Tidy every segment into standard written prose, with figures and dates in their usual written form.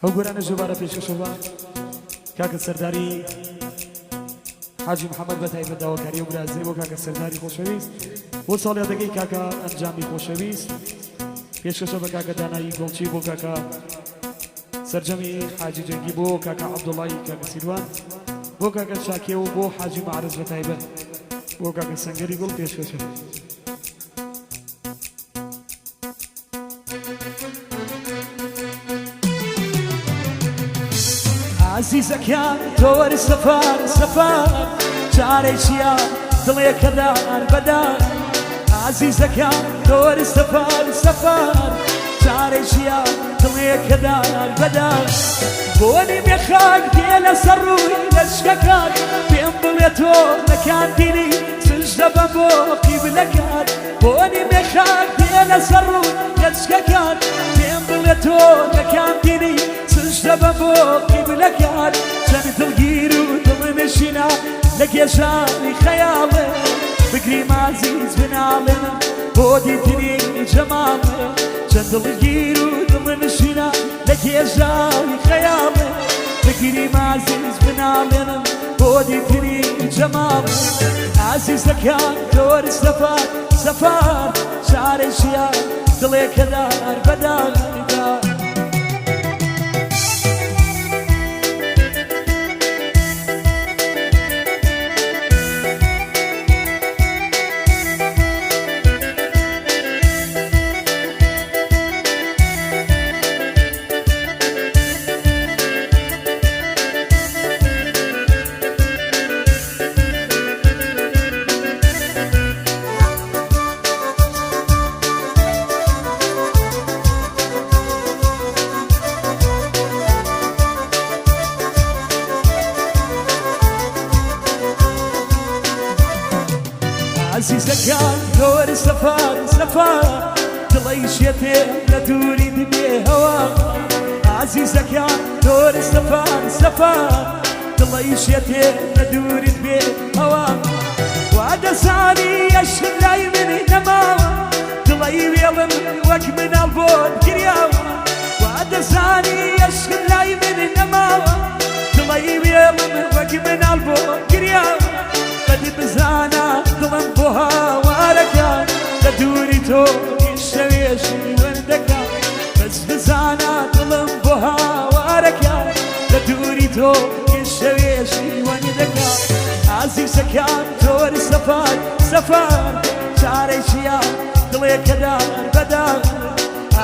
ئەو گۆرانە ژوبارە پێشکەشەوە کاکە سەرداری حاجی محەممەد بە تایبەت داواکاری و برازیل بۆ کاکە سەرداری خۆشەویست بۆ ساڵیادەکەی کاکە ئەنجامی خۆشەویست پێشکەشە بە کاکە دانایی گۆڵچی بۆ کاکە سەرجەمی حاجی جەنگی بۆ کاکە عەبدوڵڵای کاکە سیروان بۆ کاکە شاکێ و بۆ حاجی معرز بە تایبەت بۆ کاکە سەنگەری گوڵ پێشکەشە عزیزەکان تۆوەری سەفار سەفار چارەیشیە دڵێکەدار بەدار عزیزەکان تۆوەری سەفار سەفار چارەیشیە دڵێکەدار بەدار بۆنی مێخاک دێ لەسەر ڕووی لەشکەکان پێم بڵێ تۆ لە کانتینی سژدە بە بۆ قیبلەکان بۆنی مێخاک دێ لەسەر ڕووی لەشکەکان پێم بڵێ تۆ لە کانتینی سژدە بە بۆ قیبلەکان چەند دڵگیر و دڵنشینە لە گێژانی خەیاڵێ بگری مازیز بناڵێنم بۆ دیتنی جەماڵێ چەند دڵگیر و دڵنشینە لە گێژانی خەیاڵێ بگری مازیز بناڵێنم بۆ دیتنی جەماڵێ عزیزەکان تۆوەری سەفار سەفار شارێکیە دڵێکەدار بەداغیدار عزیزەکان تۆوەری سەفار سەفار دڵی شێتێ لە دووری دبێ هەوا عزیزەکان تۆوەری سەفار سەفار دڵی شێتێ لە دووری دبێ هەوا وا دەزانی عەشق لای منی نەماوە دڵی وێڵم وەک مناڵ بۆت گریاوە وا دەزانی عەشق لای منی نەماوە دڵی وێڵم وەک مناڵ بۆت گریاوە بەدی بزانە دڵم بۆ هاوارەکان لە دووری تۆ شەوێژی وەردەکان بەس بزانە دڵم بۆ هاوارەکان لە دووری تۆ شەوێژی وەردەکان عزیزەکان تۆوەری سەفار سەفار چارەیشیە دڵێکەدار بەدار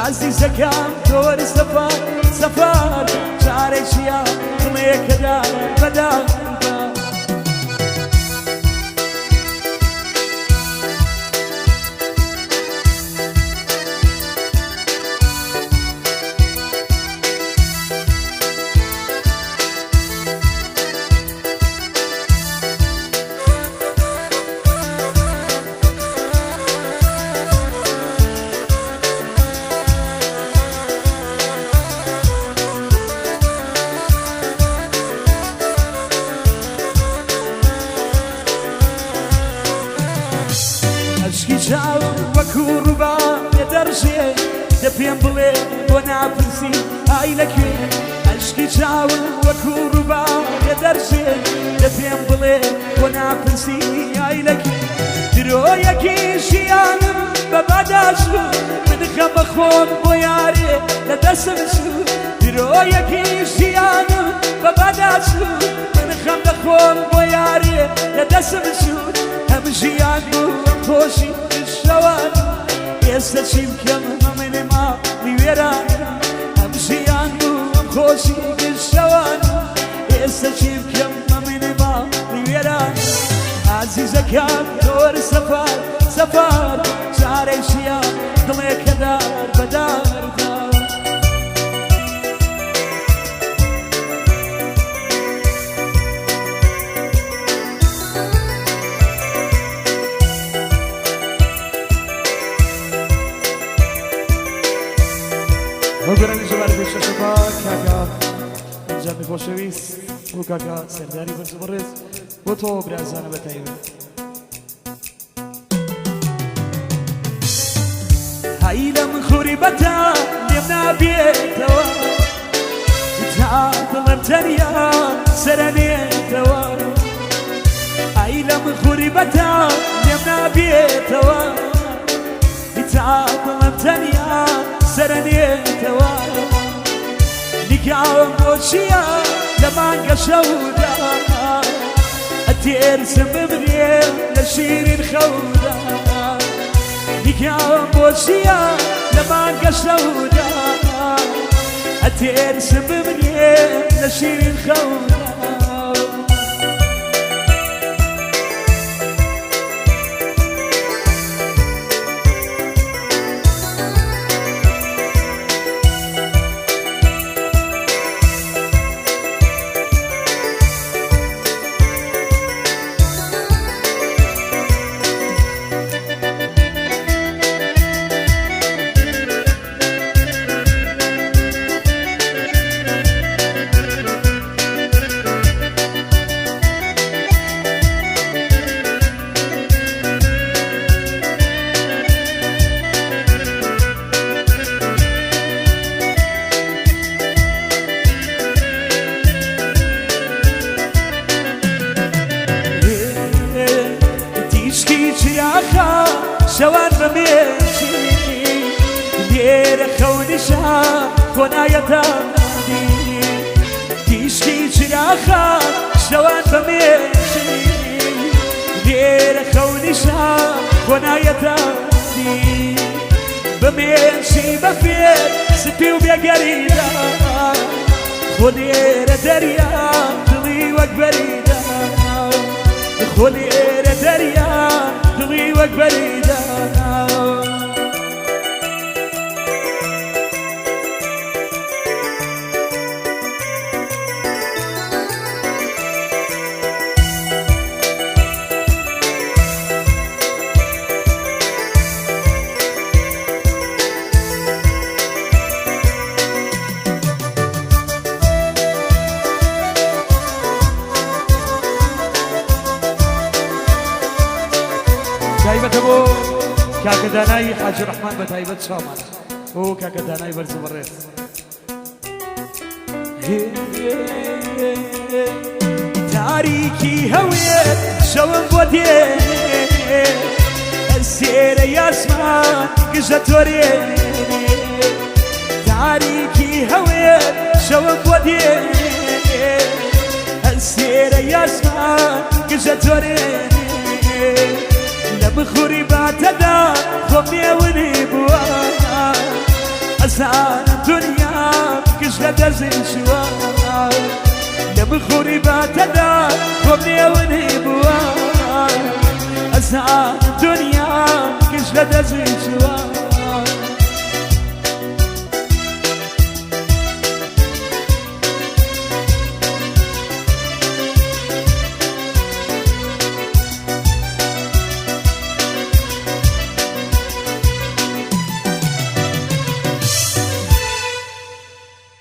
عزیزەکان تۆوەری سەفار سەفار چارەیشیە دڵێکەدار بەدار وەکو ڕووبا لێ دەڕژێ دە پێم بڵێ بۆ ناپرسی ئای لەکوێ عەشقی چاوم وەکو ڕووبا لێ دەڕژێ دە پێم بڵێ بۆ ناپرسی ئای لەکوێ درۆیەکی ژیانم بە بەداش بوو من خەم بە خۆم بۆ یارێ لە دەستم چوو درۆیەکی ژیانم بە بەداش بوو من خەم بە خۆم بۆ یارێ لە دەستم چوو هەم ژیان بوو خۆشی شەوان ئێستا چی بکەم هەمێنێ ماڵی وێران ئەم ژیان بوو خۆشی شەوان ئێستا چی بکەم هەمێنێ ماڵی وێران عزیزەکان تۆوەری سەفار سەفار چارەیشیە دڵێکەدار بەداردار گۆرانی ژوبارە پێشکەشەوە کاکە ئەنجامی خۆشەویست بۆ کاکە سەرداری بەرزبڕێز بۆ تۆ برازانە بە تایبەت هەی لە من خوری بەتا لێم نابێتەوە تەنیا سەرەنێتەوە ئای لە من خوریبەتە لێم نابێتەوە تا دڵم تەنیا سەرەنێتەوە نیگاوم بۆ چییە لە مانگە شەودا ئەتێرسم بمرێ لە شیرین خەودا نیگاوم بۆ چییە لە مانگە شەودا ئەتێرسم بمرێ لە شیرین خەودا شەوان بەمێشی لێرە خەونیشا کۆنایەتانی تیشکی چراخە شەوان بەمێشی لێرە خەونیشا کۆنایەتانی بەمێشی بەفێر سپی و بێگەریدا خۆ لێرە دەریا دڵی وەک بەریدا خۆ لێرە دەریا دڵی وەک بەریدا تایبەتە بۆ کاکە دانایی حاجی ڕەحمان بە تایبەت چاومان بۆ کاکە دانایی بەرز بەڕێز تاریکی هەوێت شەوم بۆ دێنێ سێرە یاسمان گژە تۆرێنێ تاریکی هەوێت شەوم بۆ دێنێ سێرە یاسمان گژە تۆرێنێ لە بخوری باتەدا خۆم نێونی بووە ئەزانم دنیا کش لە دەرزی چووە لە بخوری باتەدا خۆم نێونی بووە ئەزانم دنیا کش لە دەرزی چووە